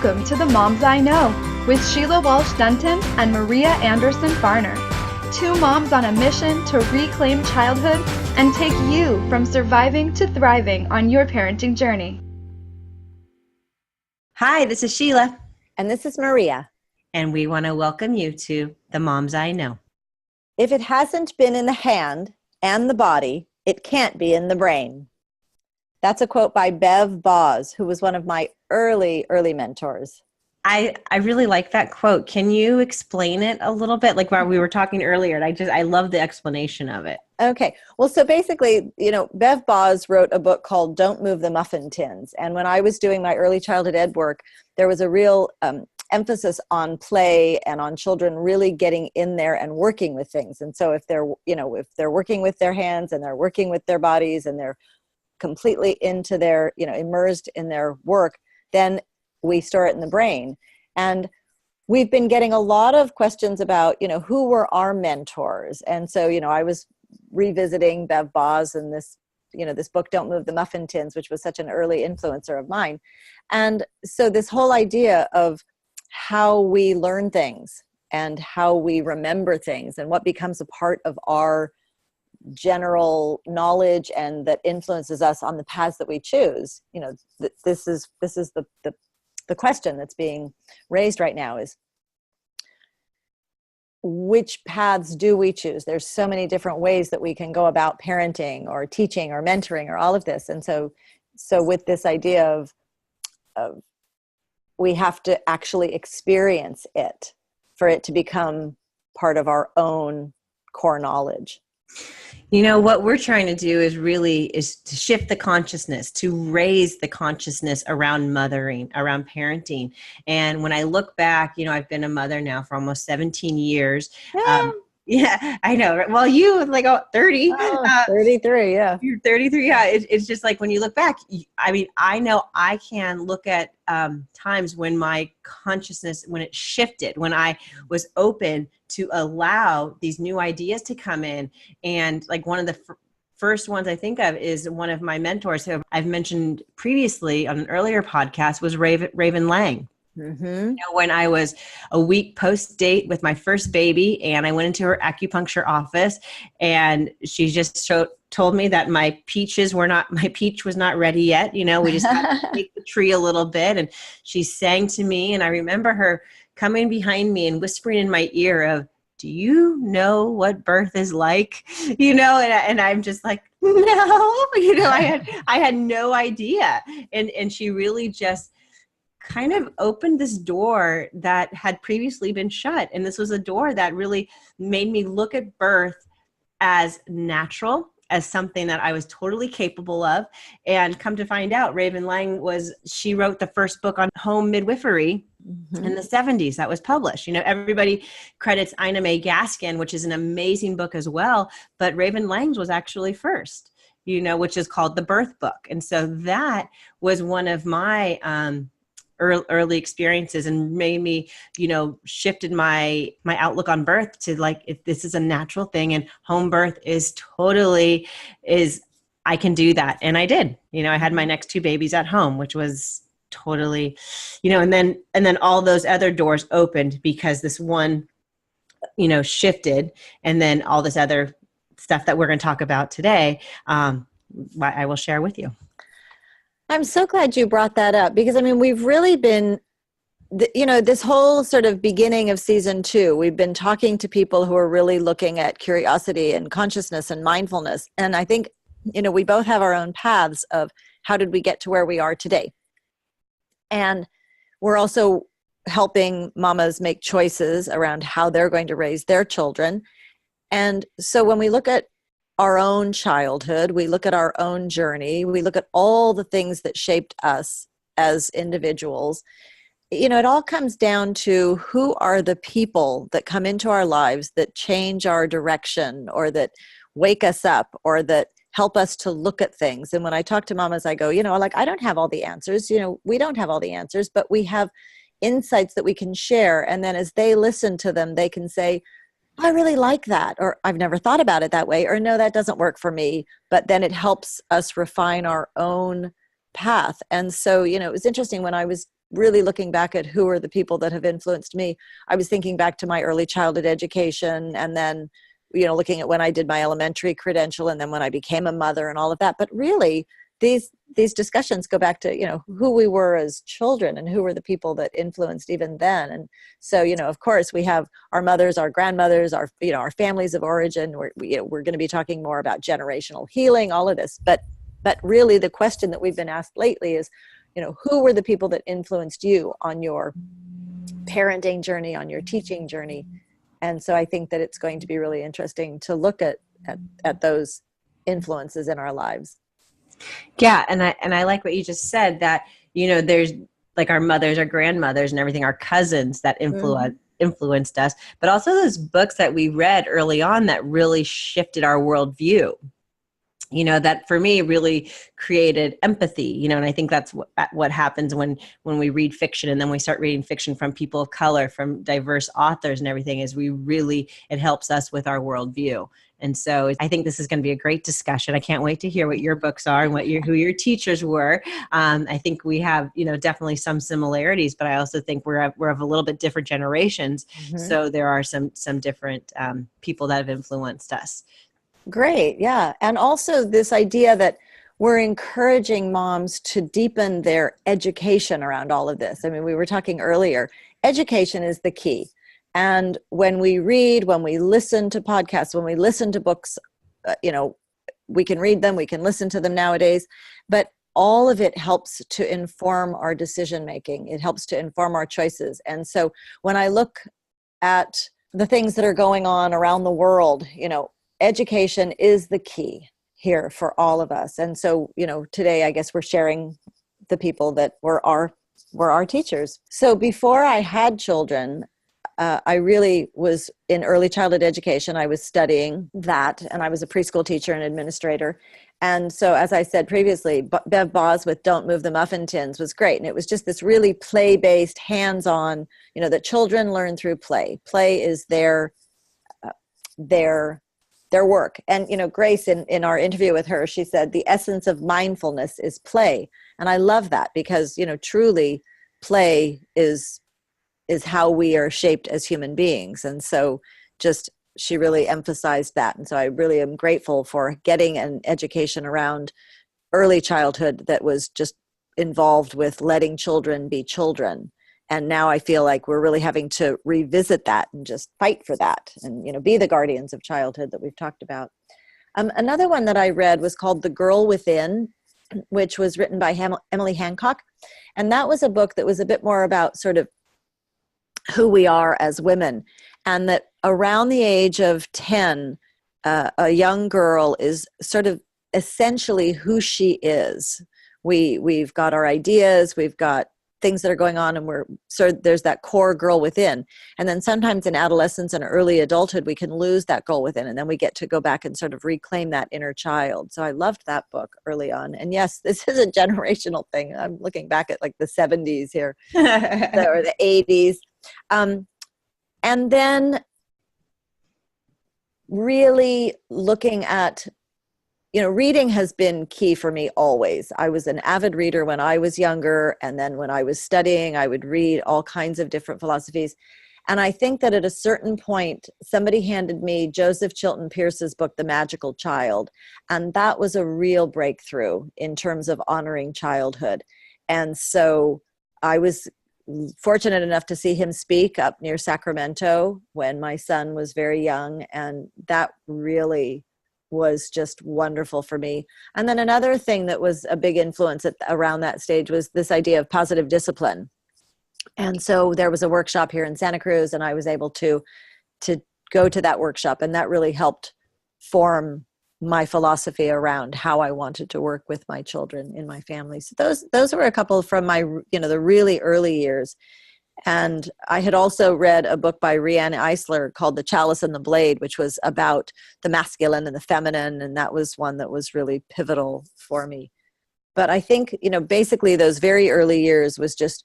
Welcome to the Moms I Know with Sheila Walsh-Dunton and Maria Anderson-Farner. Two moms on a mission to reclaim childhood and take you from surviving to thriving on your parenting journey. Hi, this is Sheila. And this is Maria. And we want to welcome you to the Moms I Know. If it hasn't been in the hand and the body, it can't be in the brain. That's a quote by Bev Bos, who was one of my early mentors. I really like that quote. Can you explain it a little bit? Like while we were talking earlier, and I love the explanation of it. Okay. Well, so basically, Bev Bos wrote a book called Don't Move the Muffin Tins. And when I was doing my early childhood ed work, there was a real emphasis on play and on children really getting in there and working with things. And so if they're working with their hands and they're working with their bodies and they're completely into their, immersed in their work, then we store it in the brain. And we've been getting a lot of questions about, who were our mentors. And so, I was revisiting Bev Bos and this book, Don't Move the Muffin Tins, which was such an early influencer of mine. And so this whole idea of how we learn things and how we remember things and what becomes a part of our general knowledge and that influences us on the paths that we choose. This is the question that's being raised right now is, which paths do we choose? There's so many different ways that we can go about parenting or teaching or mentoring or all of this. And so with this idea of we have to actually experience it for it to become part of our own core knowledge. What we're trying to do is to shift the consciousness, to raise the consciousness around mothering, around parenting. And when I look back, I've been a mother now for almost 17 years. Yeah, I know. Well, you 30. 33, yeah. You're 33, yeah. It's just like when you look back, I know I can look at times when my consciousness, when it shifted, when I was open to allow these new ideas to come in. And like one of the first ones I think of is one of my mentors who I've mentioned previously on an earlier podcast was Raven Lang. Mm-hmm. When I was a week post date with my first baby and I went into her acupuncture office and she just told me that my peach was not ready yet. We just had to take the tree a little bit, and she sang to me. And I remember her coming behind me and whispering in my ear of, "Do you know what birth is like?" And I'm just like, no, I had no idea. And she really just kind of opened this door that had previously been shut. And this was a door that really made me look at birth as natural, as something that I was totally capable of. And come to find out, Raven Lang she wrote the first book on home midwifery in the 70s that was published. Everybody credits Ina May Gaskin, which is an amazing book as well. But Raven Lang's was actually first, which is called The Birth Book. And so that was one of my early experiences and made me, shifted my outlook on birth to if this is a natural thing and home birth I can do that. And I did. I had my next two babies at home, which was totally, and then all those other doors opened because this one, shifted, and then all this other stuff that we're going to talk about today, I will share with you. I'm so glad you brought that up because, we've really been, this whole sort of beginning of season 2, we've been talking to people who are really looking at curiosity and consciousness and mindfulness. And I think, we both have our own paths of how did we get to where we are today. And we're also helping mamas make choices around how they're going to raise their children. And so when we look at our own childhood, we look at our own journey, we look at all the things that shaped us as individuals, it all comes down to who are the people that come into our lives that change our direction or that wake us up or that help us to look at things. And when I talk to mamas, I go, I don't have all the answers, we don't have all the answers, but we have insights that we can share. And then as they listen to them, they can say, I really like that, or I've never thought about it that way, or no, that doesn't work for me. But then it helps us refine our own path. And so, it was interesting when I was really looking back at who are the people that have influenced me, I was thinking back to my early childhood education, and then, looking at when I did my elementary credential, and then when I became a mother and all of that. But really, these discussions go back to, who we were as children and who were the people that influenced even then. And so, of course, we have our mothers, our grandmothers, our families of origin. We're going to be talking more about generational healing, all of this. But really, the question that we've been asked lately is, who were the people that influenced you on your parenting journey, on your teaching journey? And so I think that it's going to be really interesting to look at those influences in our lives. Yeah. And I like what you just said, that, there's like our mothers, our grandmothers and everything, our cousins that influenced us, but also those books that we read early on that really shifted our worldview. That for me really created empathy, and I think that's what happens when we read fiction, and then we start reading fiction from people of color, from diverse authors and everything, is it helps us with our worldview. And so I think this is going to be a great discussion. I can't wait to hear what your books are and who your teachers were. I think we have, definitely some similarities, but I also think we're of a little bit different generations. Mm-hmm. So there are some different people that have influenced us. Great. Yeah. And also this idea that we're encouraging moms to deepen their education around all of this. I mean, we were talking earlier, education is the key. And when we read, when we listen to podcasts, when we listen to books, we can read them, we can listen to them nowadays, but all of it helps to inform our decision making. It helps to inform our choices. And so when I look at the things that are going on around the world, education is the key here for all of us. And so, today I guess we're sharing the people that were our teachers. So before I had children, I really was in early childhood education. I was studying that, and I was a preschool teacher and administrator. And so, as I said previously, Bev Bos with Don't Move the Muffin Tins was great. And it was just this really play-based, hands-on, that children learn through play. Play is their work. And, Grace, in our interview with her, she said the essence of mindfulness is play. And I love that because, truly play is how we are shaped as human beings. And so she really emphasized that. And so I really am grateful for getting an education around early childhood that was just involved with letting children be children. And now I feel like we're really having to revisit that and just fight for that and, be the guardians of childhood that we've talked about. Another one that I read was called The Girl Within, which was written by Emily Hancock. And that was a book that was a bit more about sort of who we are as women. And that around the age of 10, a young girl is sort of essentially who she is. We've got our ideas, we've got things that are going on, and there's that core girl within. And then sometimes in adolescence and early adulthood, we can lose that girl within, and then we get to go back and sort of reclaim that inner child. So I loved that book early on. And yes, this is a generational thing. I'm looking back at like the 70s here or the 80s. And then really looking at, reading has been key for me always. I was an avid reader when I was younger. And then when I was studying, I would read all kinds of different philosophies. And I think that at a certain point, somebody handed me Joseph Chilton Pearce's book, The Magical Child. And that was a real breakthrough in terms of honoring childhood. And so I was fortunate enough to see him speak up near Sacramento when my son was very young. And that really was just wonderful for me. And then another thing that was a big influence around that stage was this idea of positive discipline. And so there was a workshop here in Santa Cruz, and I was able to go to that workshop, and that really helped form my philosophy around how I wanted to work with my children in my family. So those were a couple from my, the really early years. And I had also read a book by Rianne Eisler called The Chalice and the Blade, which was about the masculine and the feminine. And that was one that was really pivotal for me. But I think, basically those very early years was just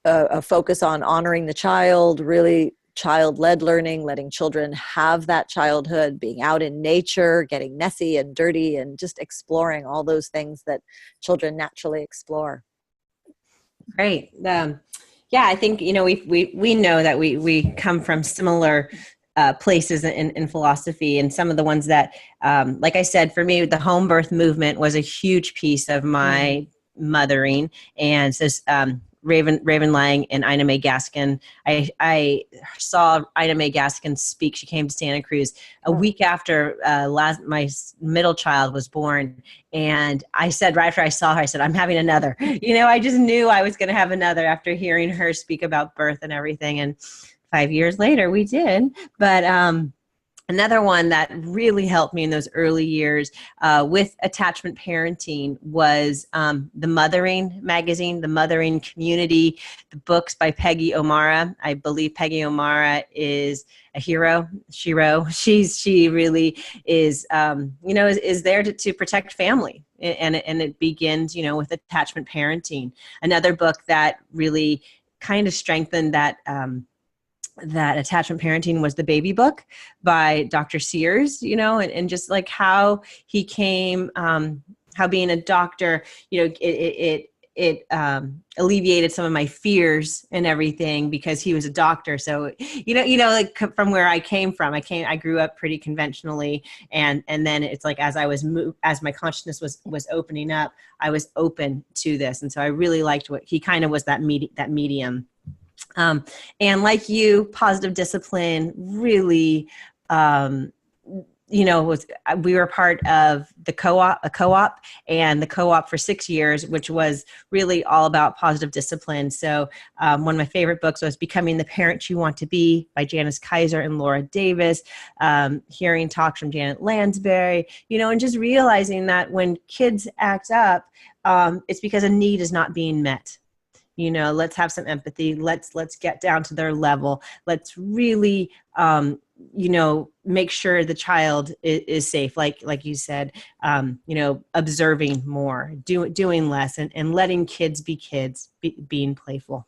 a focus on honoring the child, really child-led learning, letting children have that childhood, being out in nature, getting messy and dirty, and just exploring all those things that children naturally explore. Great. Yeah, I think, we know that we come from similar places in philosophy, and some of the ones that, like I said, for me, the home birth movement was a huge piece of my mothering. And so, Raven Lang and Ina May Gaskin, I saw Ina May Gaskin speak. She came to Santa Cruz a week after my middle child was born. And I said, right after I saw her, I said, I'm having another. I just knew I was going to have another after hearing her speak about birth and everything. And 5 years later, we did. But another one that really helped me in those early years with attachment parenting was the Mothering magazine, the Mothering Community, the books by Peggy O'Mara. I believe Peggy O'Mara is a hero. She really is, is there to protect family. And it begins, with attachment parenting. Another book that really kind of strengthened that attachment parenting was the Baby Book by Dr. Sears, and just like how he came, how being a doctor, it alleviated some of my fears and everything because he was a doctor. So, like from where I came from, I grew up pretty conventionally. And then it's like, as as my consciousness was opening up, I was open to this. And so I really liked what he kind of was, that medium. And like you, positive discipline really, we were part of a co-op for 6 years, which was really all about positive discipline. So one of my favorite books was Becoming the Parent You Want to Be by Janice Kaiser and Laura Davis, hearing talks from Janet Lansbury, and just realizing that when kids act up, it's because a need is not being met. Let's have some empathy. Let's get down to their level. Let's really, make sure the child is safe. Like you said, observing more, doing less, and letting kids be kids, being playful.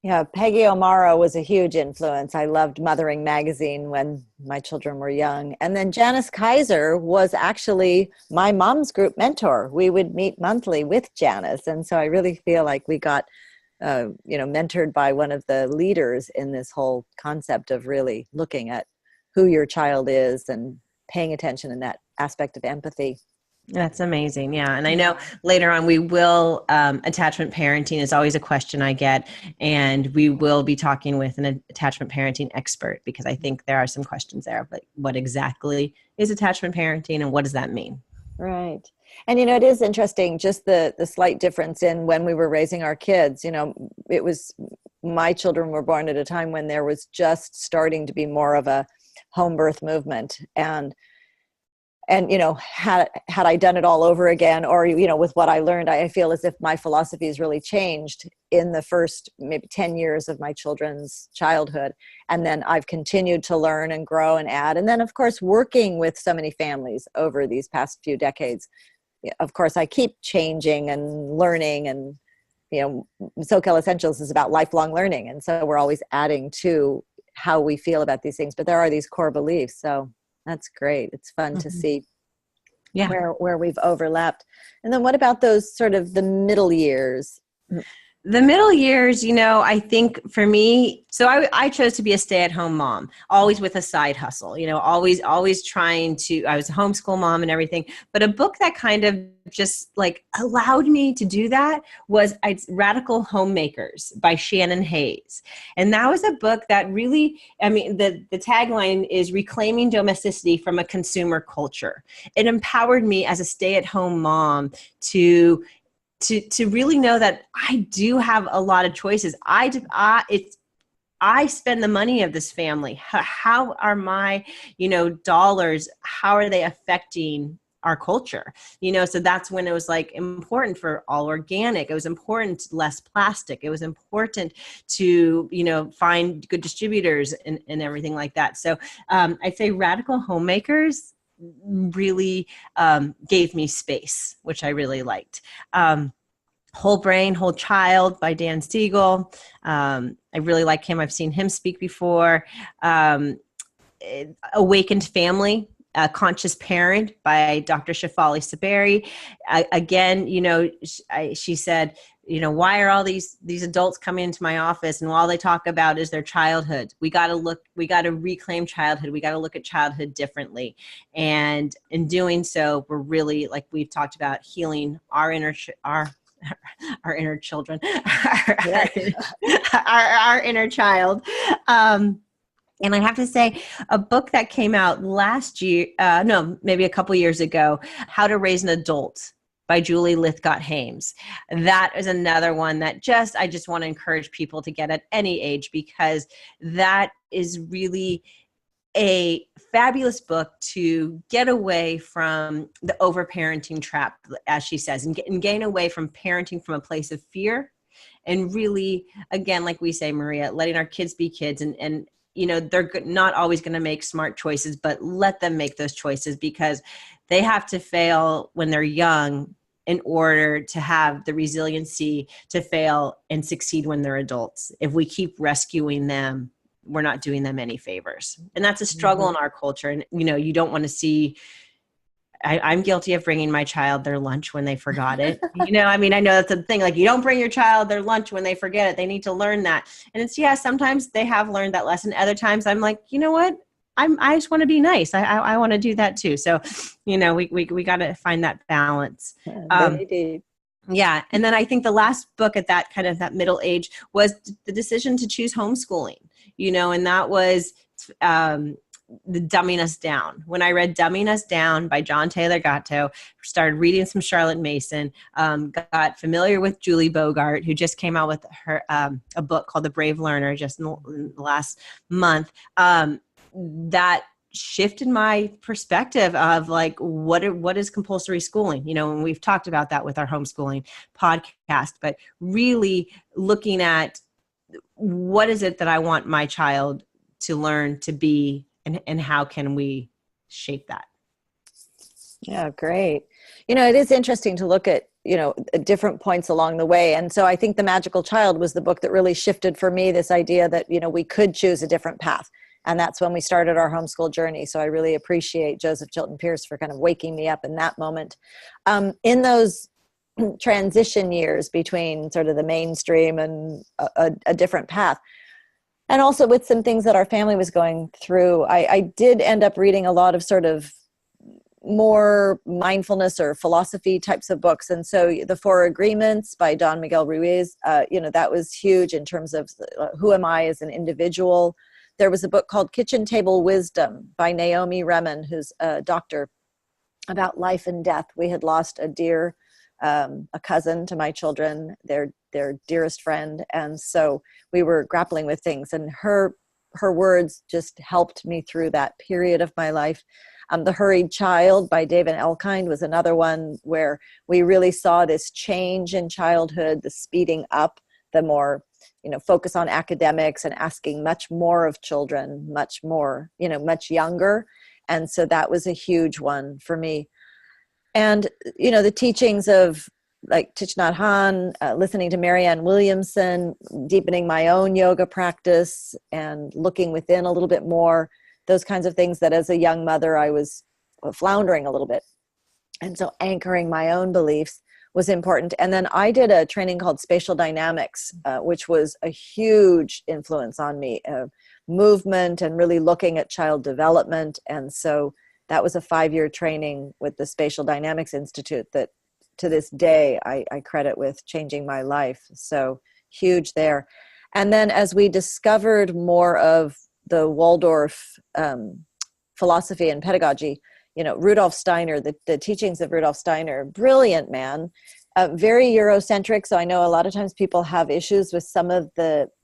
Yeah, Peggy O'Mara was a huge influence. I loved Mothering magazine when my children were young. And then Janice Kaiser was actually my mom's group mentor. We would meet monthly with Janice. And so I really feel like we got, mentored by one of the leaders in this whole concept of really looking at who your child is and paying attention in that aspect of empathy. That's amazing. Yeah. And I know later on we will, attachment parenting is always a question I get, and we will be talking with an attachment parenting expert because I think there are some questions there, but what exactly is attachment parenting and what does that mean? Right. And, it is interesting, just the slight difference in when we were raising our kids. It was, my children were born at a time when there was just starting to be more of a home birth movement. And had I done it all over again, or, with what I learned, I feel as if my philosophy has really changed in the first maybe 10 years of my children's childhood. And then I've continued to learn and grow and add. And then, of course, working with so many families over these past few decades, of course, I keep changing and learning. And, SoCal Essentials is about lifelong learning. And so we're always adding to how we feel about these things. But there are these core beliefs. So that's great. It's fun to see where we've overlapped. And then what about those sort of the middle years? The middle years, I think for me, so I chose to be a stay-at-home mom, always with a side hustle, always trying to, I was a homeschool mom and everything, but a book that kind of just like allowed me to do that was Radical Homemakers by Shannon Hayes. And that was a book that really, the tagline is reclaiming domesticity from a consumer culture. It empowered me as a stay-at-home mom to really know that I do have a lot of choices. I spend the money of this family. How are my, dollars, how are they affecting our culture? So that's when it was like important for all organic. It was important, less plastic. It was important to, find good distributors and everything like that. So I'd say Radical Homemakers really gave me space, which I really liked. Whole Brain, Whole Child by Dan Siegel. I really like him. I've seen him speak before. Awakened Family, A Conscious Parent by Dr. Shefali Saberi. Again, she said, why are all these adults coming into my office and all they talk about is their childhood? We got to reclaim childhood. We got to look at childhood differently. And in doing so, we're really, like we've talked about, healing our inner children, our inner child. And I have to say, a book that came out last year, maybe a couple years ago, How to Raise an Adult by Julie Lythcott-Haims. That is another one that I just want to encourage people to get at any age, because that is really a fabulous book to get away from the overparenting trap, as she says, and gain away from parenting from a place of fear. And really, again, like we say, Maria, letting our kids be kids, and they're not always going to make smart choices, but let them make those choices, because they have to fail when they're young in order to have the resiliency to fail and succeed when they're adults. If we keep rescuing them, we're not doing them any favors. And that's a struggle in our culture. And, you don't want to see, I'm guilty of bringing my child their lunch when they forgot it. I know that's the thing. Like, you don't bring your child their lunch when they forget it. They need to learn that. And it's, sometimes they have learned that lesson. Other times I'm like, you know what? I just want to be nice. I want to do that too. So, we got to find that balance. Yeah. And then I think the last book at that kind of that middle age was the decision to choose homeschooling, and that was, the Dumbing Us Down. When I read Dumbing Us Down by John Taylor Gatto, started reading some Charlotte Mason, got familiar with Julie Bogart, who just came out with her a book called The Brave Learner just in the last month. That shifted my perspective of like, what is compulsory schooling? And we've talked about that with our homeschooling podcast, but really looking at what is it that I want my child to learn to be, and how can we shape that? Yeah, great. It is interesting to look at, different points along the way. And so I think The Magical Child was the book that really shifted for me this idea that, we could choose a different path. And that's when we started our homeschool journey. So I really appreciate Joseph Chilton Pierce for kind of waking me up in that moment. In those transition years between sort of the mainstream and a different path, and also with some things that our family was going through, I did end up reading a lot of sort of more mindfulness or philosophy types of books. And so The Four Agreements by Don Miguel Ruiz, that was huge in terms of who am I as an individual. There was a book called Kitchen Table Wisdom by Naomi Remen, who's a doctor, about life and death. We had lost a dear, a cousin to my children, their dearest friend. And so we were grappling with things, and her words just helped me through that period of my life. The Hurried Child by David Elkind was another one where we really saw this change in childhood, the speeding up, the more, focus on academics and asking much more of children, much more, much younger. And so that was a huge one for me. And, the teachings of like Thich Nhat Hanh, listening to Marianne Williamson, deepening my own yoga practice and looking within a little bit more, those kinds of things that as a young mother, I was floundering a little bit. And so anchoring my own beliefs was important. And then I did a training called Spatial Dynamics, which was a huge influence on me, movement and really looking at child development. And so that was a 5-year training with the Spatial Dynamics Institute that to this day I credit with changing my life. So huge there. And then as we discovered more of the Waldorf philosophy and pedagogy, Rudolf Steiner, the teachings of Rudolf Steiner, brilliant man, very Eurocentric. So I know a lot of times people have issues with some of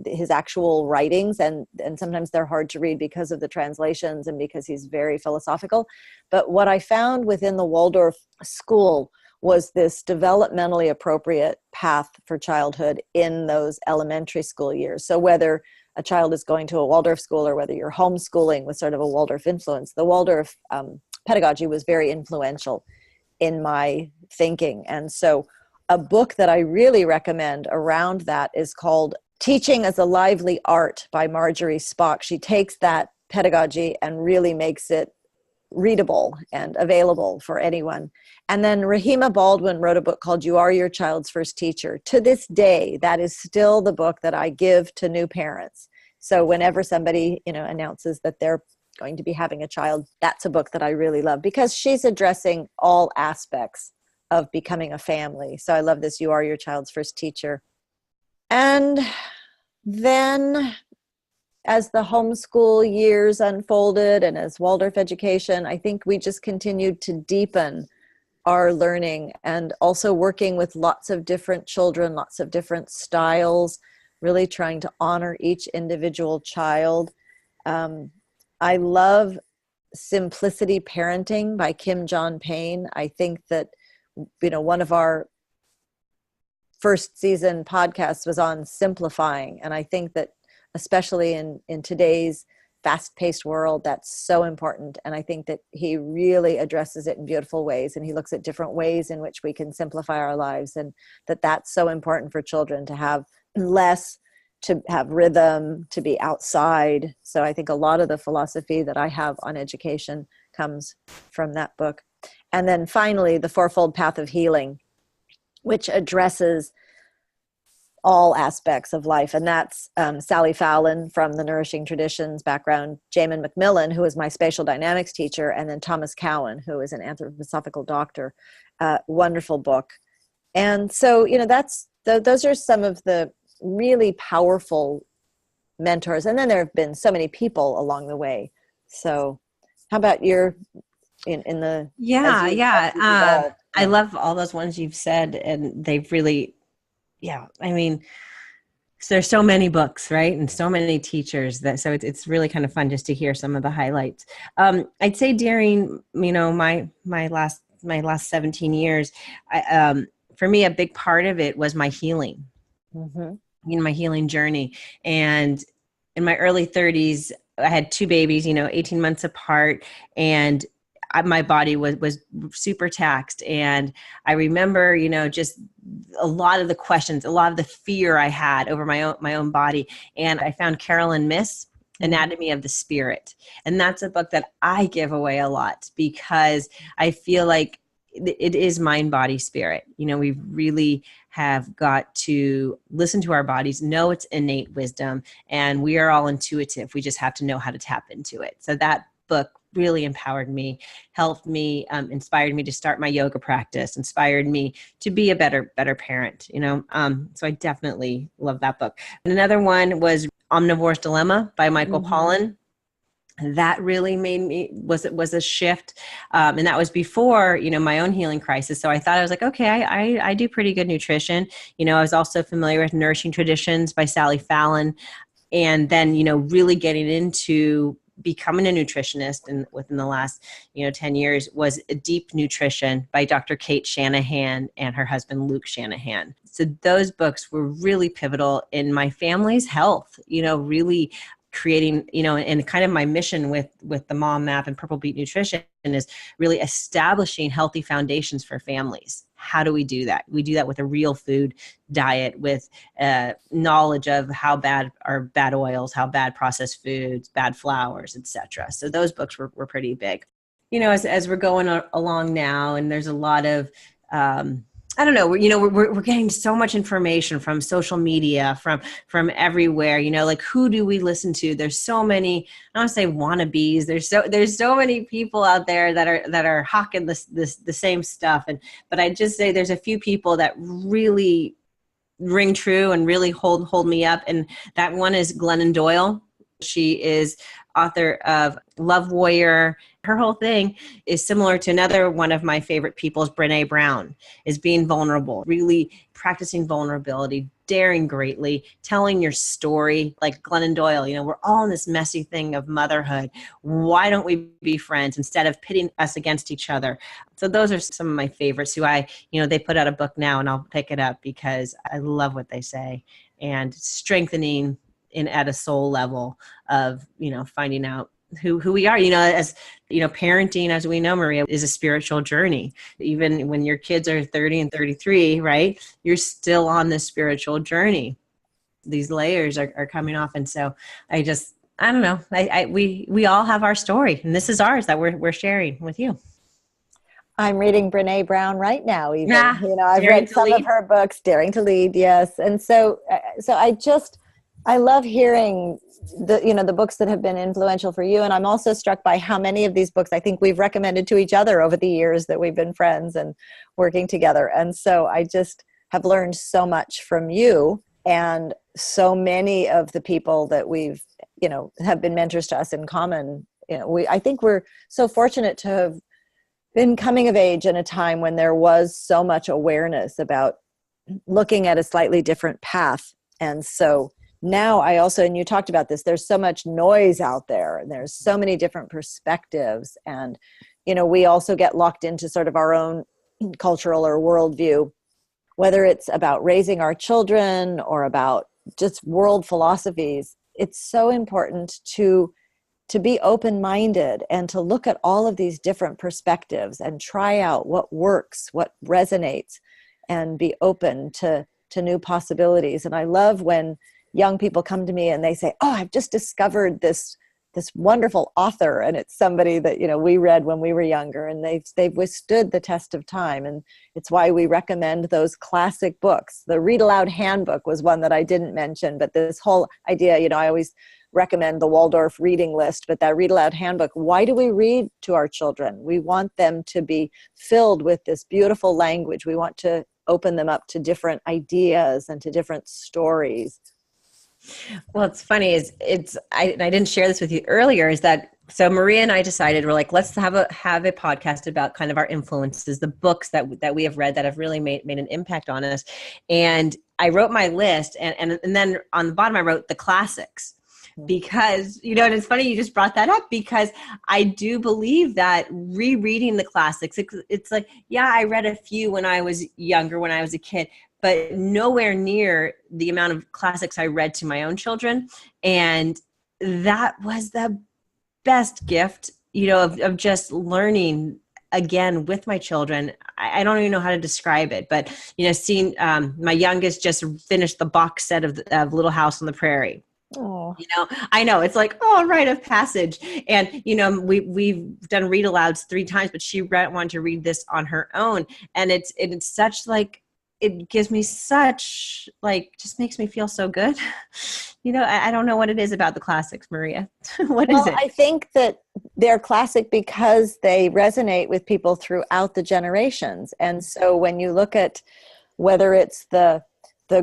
his actual writings, and sometimes they're hard to read because of the translations and because he's very philosophical. But what I found within the Waldorf school was this developmentally appropriate path for childhood in those elementary school years. So whether a child is going to a Waldorf school or whether you're homeschooling with sort of a Waldorf influence, the Waldorf pedagogy was very influential in my thinking. And so a book that I really recommend around that is called Teaching as a Lively Art by Marjorie Spock. She takes that pedagogy and really makes it readable and available for anyone. And then Rahima Baldwin wrote a book called You Are Your Child's First Teacher. To this day, that is still the book that I give to new parents. So whenever somebody, announces that they're going to be having a child, that's a book that I really love because she's addressing all aspects of becoming a family. So I love this, You Are Your Child's First Teacher. And then as the homeschool years unfolded and as Waldorf education, I think we just continued to deepen our learning and also working with lots of different children, lots of different styles, really trying to honor each individual child. I love Simplicity Parenting by Kim John Payne. I think that, one of our first season podcasts was on simplifying. And I think that especially in today's fast-paced world, that's so important. And I think that he really addresses it in beautiful ways. And he looks at different ways in which we can simplify our lives, and that's so important for children to have less, to have rhythm, to be outside. So I think a lot of the philosophy that I have on education comes from that book. And then finally, The Fourfold Path of Healing, which addresses all aspects of life. And that's Sally Fallon from the Nourishing Traditions background, Jamin McMillan, who is my spatial dynamics teacher, and then Thomas Cowan, who is an anthroposophical doctor. Wonderful book. And so, those are some of the really powerful mentors. And then there have been so many people along the way. So how about your, in the... Yeah. I love all those ones you've said, and they've really, so there's so many books, right? And so many teachers so it's really kind of fun just to hear some of the highlights. I'd say during, my last 17 years, for me, a big part of it was my healing, my healing journey. And in my early 30s, I had two babies, 18 months apart, and my body was super taxed. And I remember, just a lot of the questions, a lot of the fear I had over my own body. And I found Carolyn Myss, Anatomy of the Spirit. And that's a book that I give away a lot because I feel like it is mind, body, spirit. We really have got to listen to our bodies, know it's innate wisdom, and we are all intuitive. We just have to know how to tap into it. So that book really empowered me, helped me, inspired me to start my yoga practice, inspired me to be a better parent, So I definitely love that book. And another one was Omnivore's Dilemma by Michael Pollan. That really made me, was a shift. And that was before, my own healing crisis. So I thought, I was like, okay, I do pretty good nutrition. I was also familiar with Nourishing Traditions by Sally Fallon. And then, really getting into becoming a nutritionist, and within the last 10 years was Deep Nutrition by Dr. Kate Shanahan and her husband Luke Shanahan. So those books were really pivotal in my family's health, really creating, and kind of my mission with the Mom Map and Purple Beet Nutrition is really establishing healthy foundations for families. How do we do that? We do that with a real food diet, with knowledge of how bad are bad oils, how bad processed foods, bad flours, etc. So those books were pretty big. As we're going along now, and there's a lot of I don't know, we're getting so much information from social media, from everywhere, like who do we listen to? There's so many, I don't want to say wannabes. There's so many people out there that are hawking the same stuff. But I just say there's a few people that really ring true and really hold me up. And that one is Glennon Doyle. She is author of Love Warrior. Her whole thing is similar to another one of my favorite people, is Brene Brown, is being vulnerable, really practicing vulnerability, daring greatly, telling your story. Like Glennon Doyle, we're all in this messy thing of motherhood. Why don't we be friends instead of pitting us against each other? So those are some of my favorites who they put out a book now, and I'll pick it up because I love what they say, and strengthening at a soul level of, finding out who we are, as, parenting, as we know, Maria, is a spiritual journey. Even when your kids are 30 and 33, right? You're still on this spiritual journey. These layers are coming off. And so I just I don't know. We all have our story, and this is ours that we're sharing with you. I'm reading Brene Brown right now, even. Yeah, I've daring read to some of lead. her books, Daring to Lead, yes. And so I love hearing the books that have been influential for you. And I'm also struck by how many of these books I think we've recommended to each other over the years that we've been friends and working together. And so I just have learned so much from you and so many of the people that we've, have been mentors to us in common. I think we're so fortunate to have been coming of age in a time when there was so much awareness about looking at a slightly different path. And so now I also, and you talked about this, there's so much noise out there and there's so many different perspectives. And, we also get locked into sort of our own cultural or worldview, whether it's about raising our children or about just world philosophies. It's so important to be open-minded and to look at all of these different perspectives and try out what works, what resonates, and be open to new possibilities. And I love when young people come to me and they say, oh, I've just discovered this wonderful author, and it's somebody that we read when we were younger, and they've withstood the test of time. And it's why we recommend those classic books. The Read Aloud Handbook was one that I didn't mention, but this whole idea, I always recommend the Waldorf reading list, but that Read Aloud Handbook, why do we read to our children? We want them to be filled with this beautiful language. We want to open them up to different ideas and to different stories. Well, it's funny I didn't share this with you earlier, is that so Maria and I decided, we're like, let's have a podcast about kind of our influences, the books that we have read that have really made an impact on us. And I wrote my list, and then on the bottom I wrote the classics. Because, and it's funny you just brought that up, because I do believe that rereading the classics, it's like, yeah, I read a few when I was younger, when I was a kid, but nowhere near the amount of classics I read to my own children. And that was the best gift, of just learning again with my children. I don't even know how to describe it, but, seeing my youngest just finished the box set of Little House on the Prairie. Oh. I know it's like, oh, rite of passage. And, we've done read alouds 3 times, but she wanted to read this on her own. And it's such like, it gives me such just makes me feel so good. I don't know what it is about the classics, Maria. What is it? I think that they're classic because they resonate with people throughout the generations. And so when you look at whether it's the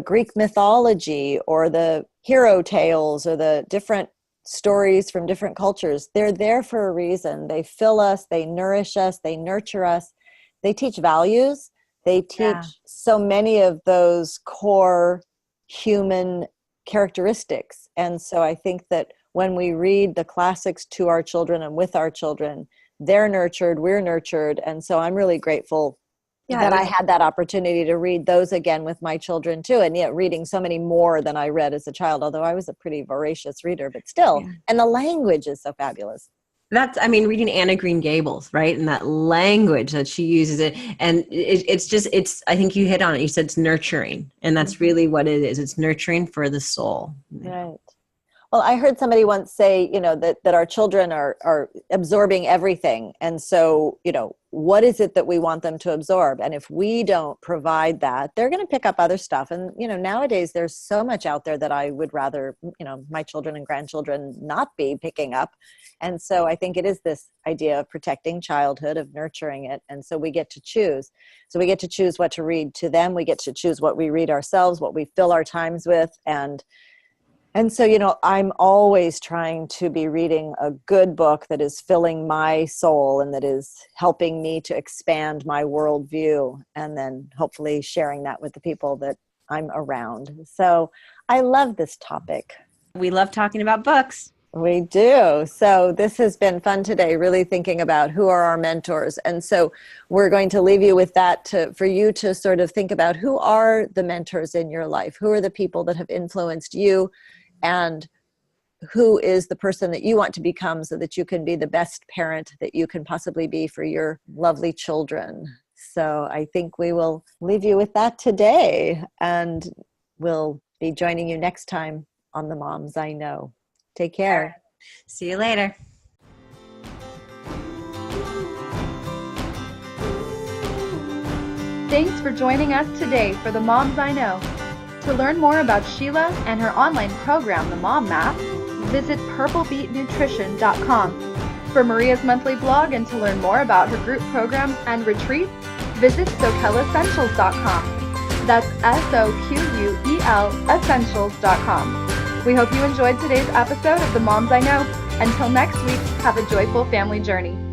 Greek mythology or the hero tales or the different stories from different cultures, they're there for a reason. They fill us, they nourish us, they nurture us, they teach values, they teach so many of those core human characteristics. And so I think that when we read the classics to our children and with our children, they're nurtured, we're nurtured. And so I'm really grateful that I had that opportunity to read those again with my children too. And yet reading so many more than I read as a child, although I was a pretty voracious reader, but still. Yeah. And the language is so fabulous. Reading Anna Green Gables, right? And that language that she uses it. And it's, I think you hit on it. You said it's nurturing. And that's really what it is. It's nurturing for the soul. Right. Well, I heard somebody once say, that our children are absorbing everything. And so, what is it that we want them to absorb? And if we don't provide that, they're going to pick up other stuff. And, nowadays there's so much out there that I would rather, my children and grandchildren not be picking up. And so I think it is this idea of protecting childhood, of nurturing it. And so we get to choose. So we get to choose what to read to them. We get to choose what we read ourselves, what we fill our times with. And so, I'm always trying to be reading a good book that is filling my soul and that is helping me to expand my worldview, and then hopefully sharing that with the people that I'm around. So I love this topic. We love talking about books. We do. So this has been fun today, really thinking about who are our mentors. And so we're going to leave you with that for you to sort of think about who are the mentors in your life? Who are the people that have influenced you? And who is the person that you want to become so that you can be the best parent that you can possibly be for your lovely children. So I think we will leave you with that today, and we'll be joining you next time on The Moms I Know. Take care. See you later. Thanks for joining us today for the Moms I Know. To learn more about Sheila and her online program, The Mom Map, visit purplebeetnutrition.com. For Maria's monthly blog and to learn more about her group programs and retreats, visit soquelessentials.com. That's SOQUEL essentials.com. We hope you enjoyed today's episode of The Moms I Know. Until next week, have a joyful family journey.